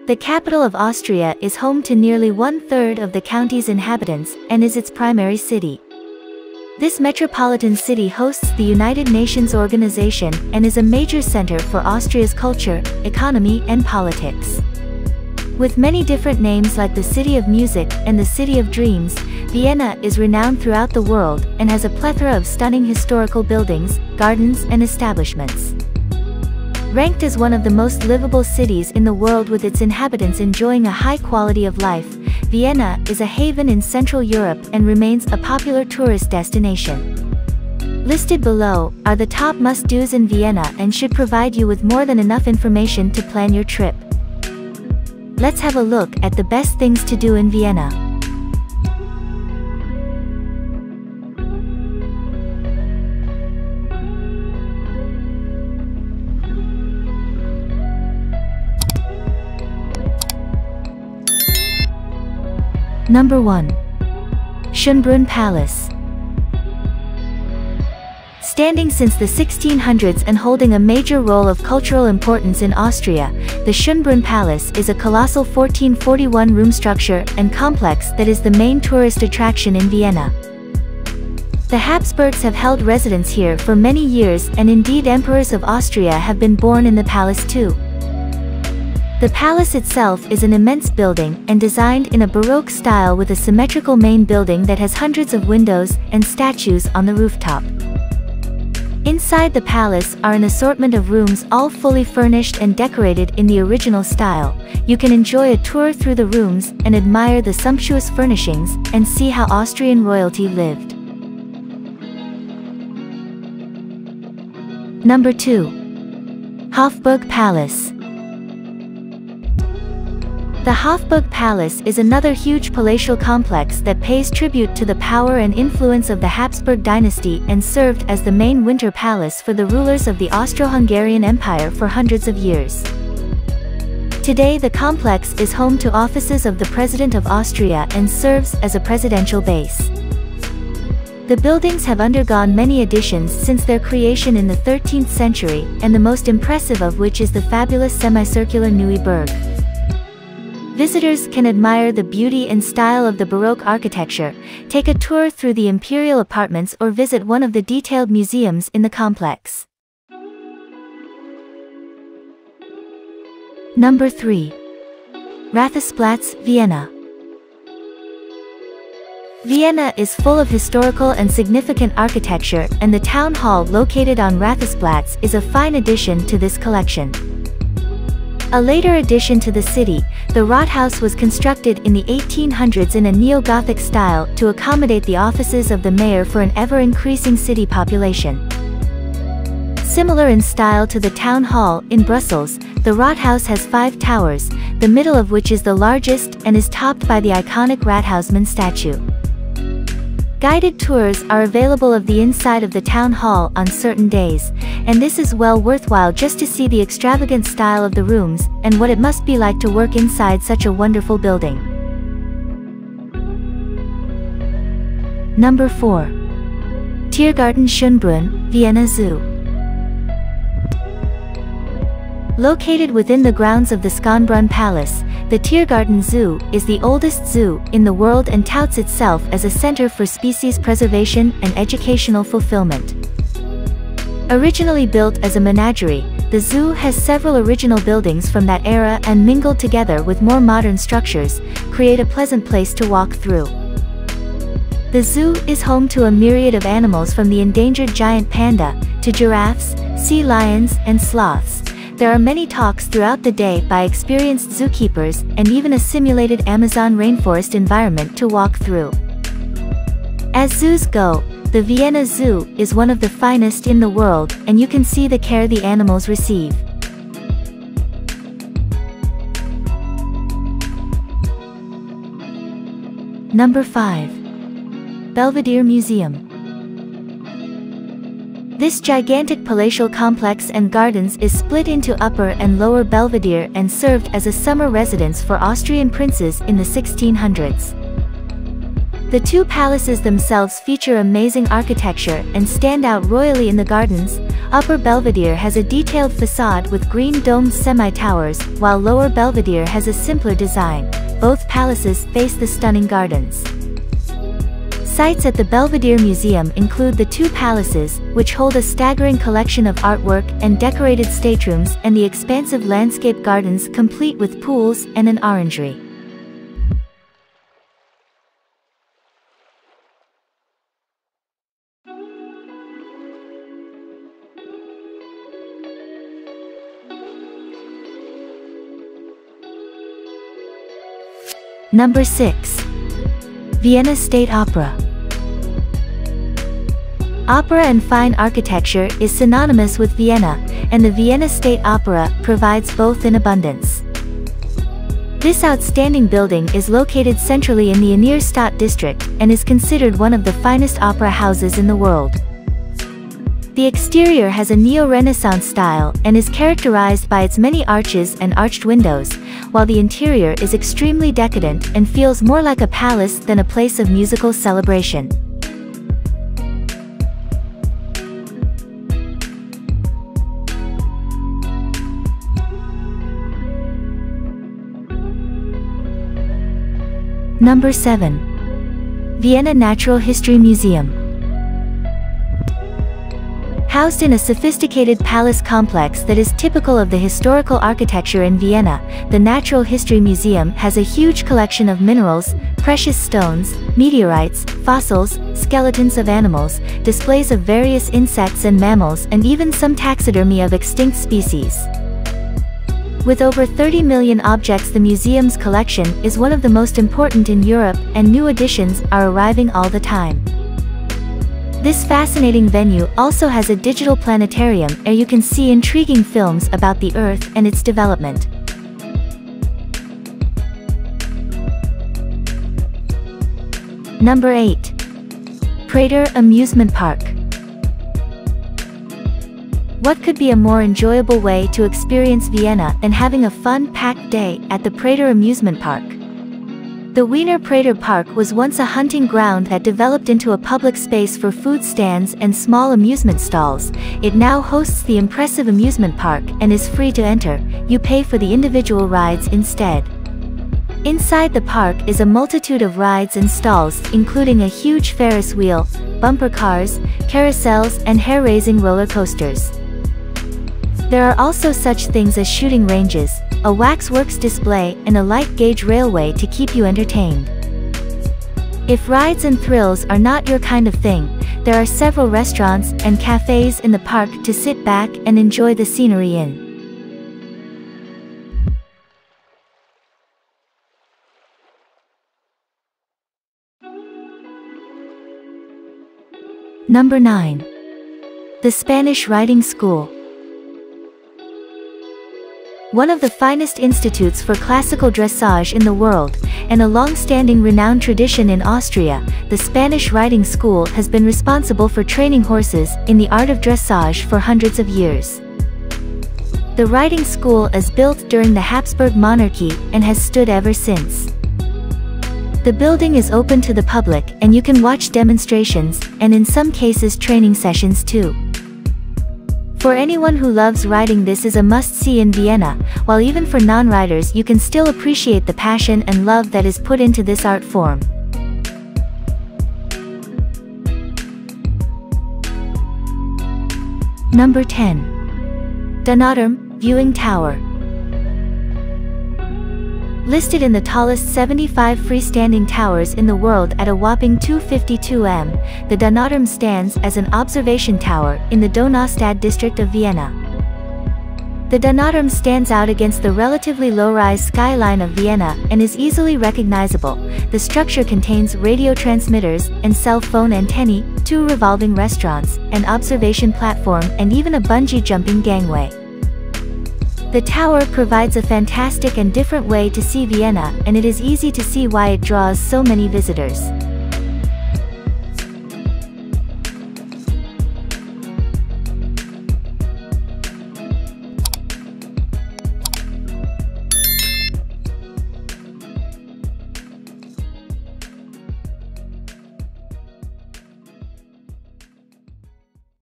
The capital of Austria is home to nearly one-third of the county's inhabitants and is its primary city. This metropolitan city hosts the United Nations organization and is a major center for Austria's culture, economy, and politics. With many different names like the City of Music and the City of Dreams, Vienna is renowned throughout the world and has a plethora of stunning historical buildings, gardens, and establishments. Ranked as one of the most livable cities in the world with its inhabitants enjoying a high quality of life, Vienna is a haven in Central Europe and remains a popular tourist destination. Listed below are the top must-dos in Vienna and should provide you with more than enough information to plan your trip. Let's have a look at the best things to do in Vienna. Number 1. Schönbrunn Palace. Standing since the 1600s and holding a major role of cultural importance in Austria, the Schönbrunn Palace is a colossal 1441-room structure and complex that is the main tourist attraction in Vienna. The Habsburgs have held residence here for many years, and indeed emperors of Austria have been born in the palace too. The palace itself is an immense building and designed in a Baroque style with a symmetrical main building that has hundreds of windows and statues on the rooftop. Inside the palace are an assortment of rooms all fully furnished and decorated in the original style. You can enjoy a tour through the rooms and admire the sumptuous furnishings and see how Austrian royalty lived. Number 2. Hofburg Palace. The Hofburg Palace is another huge palatial complex that pays tribute to the power and influence of the Habsburg dynasty and served as the main winter palace for the rulers of the Austro-Hungarian Empire for hundreds of years. Today the complex is home to offices of the President of Austria and serves as a presidential base. The buildings have undergone many additions since their creation in the 13th century, and the most impressive of which is the fabulous semicircular Neue Burg. Visitors can admire the beauty and style of the Baroque architecture, take a tour through the imperial apartments, or visit one of the detailed museums in the complex. Number 3. Rathausplatz, Vienna. Vienna is full of historical and significant architecture, and the town hall located on Rathausplatz is a fine addition to this collection. A later addition to the city, the Rathaus was constructed in the 1800s in a neo-Gothic style to accommodate the offices of the mayor for an ever-increasing city population. Similar in style to the town hall in Brussels, the Rathaus has 5 towers, the middle of which is the largest and is topped by the iconic Rathhausmann statue. Guided tours are available of the inside of the town hall on certain days, and this is well worthwhile just to see the extravagant style of the rooms and what it must be like to work inside such a wonderful building. Number 4. Tiergarten Schönbrunn, Vienna Zoo. Located within the grounds of the Schonbrunn Palace, the Tiergarten Zoo is the oldest zoo in the world and touts itself as a center for species preservation and educational fulfillment. Originally built as a menagerie, the zoo has several original buildings from that era and mingled together with more modern structures, create a pleasant place to walk through. The zoo is home to a myriad of animals from the endangered giant panda, to giraffes, sea lions, and sloths. There are many talks throughout the day by experienced zookeepers and even a simulated Amazon rainforest environment to walk through. As zoos go, the Vienna Zoo is one of the finest in the world, and you can see the care the animals receive. Number 5. Belvedere Museum. This gigantic palatial complex and gardens is split into Upper and Lower Belvedere and served as a summer residence for Austrian princes in the 1600s. The two palaces themselves feature amazing architecture and stand out royally in the gardens. Upper Belvedere has a detailed facade with green domed semi-towers, while Lower Belvedere has a simpler design. Both palaces face the stunning gardens. Sites at the Belvedere Museum include the two palaces, which hold a staggering collection of artwork and decorated staterooms, and the expansive landscape gardens complete with pools and an orangery. Number 6. Vienna State Opera. Opera and fine architecture is synonymous with Vienna, and the Vienna State Opera provides both in abundance. This outstanding building is located centrally in the Innere district, and is considered one of the finest opera houses in the world. The exterior has a neo-Renaissance style, and is characterized by its many arches and arched windows, while the interior is extremely decadent and feels more like a palace than a place of musical celebration. Number 7. Vienna Natural History Museum. Housed in a sophisticated palace complex that is typical of the historical architecture in Vienna, the Natural History Museum has a huge collection of minerals, precious stones, meteorites, fossils, skeletons of animals, displays of various insects and mammals, and even some taxidermy of extinct species. With over 30 million objects, the museum's collection is one of the most important in Europe, and new additions are arriving all the time. This fascinating venue also has a digital planetarium where you can see intriguing films about the Earth and its development. Number 8. Prater Amusement Park. What could be a more enjoyable way to experience Vienna than having a fun-packed day at the Prater Amusement Park? The Wiener Prater Park was once a hunting ground that developed into a public space for food stands and small amusement stalls. It now hosts the impressive amusement park and is free to enter. You pay for the individual rides instead. Inside the park is a multitude of rides and stalls, including a huge Ferris wheel, bumper cars, carousels, and hair-raising roller coasters. There are also such things as shooting ranges, a waxworks display, and a light gauge railway to keep you entertained. If rides and thrills are not your kind of thing, there are several restaurants and cafes in the park to sit back and enjoy the scenery in. Number 9. The Spanish Riding School. One of the finest institutes for classical dressage in the world, and a long-standing renowned tradition in Austria, the Spanish Riding School has been responsible for training horses in the art of dressage for hundreds of years. The riding school is built during the Habsburg monarchy and has stood ever since. The building is open to the public, and you can watch demonstrations, and in some cases training sessions too. For anyone who loves riding, this is a must-see in Vienna, while even for non-riders you can still appreciate the passion and love that is put into this art form. Number 10. Donauturm Viewing Tower. Listed in the tallest 75 freestanding towers in the world at a whopping 252 m, the Donauturm stands as an observation tower in the Donaustadt district of Vienna. The Donauturm stands out against the relatively low-rise skyline of Vienna and is easily recognizable. The structure contains radio transmitters and cell phone antennae, 2 revolving restaurants, an observation platform, and even a bungee jumping gangway. The tower provides a fantastic and different way to see Vienna, and it is easy to see why it draws so many visitors.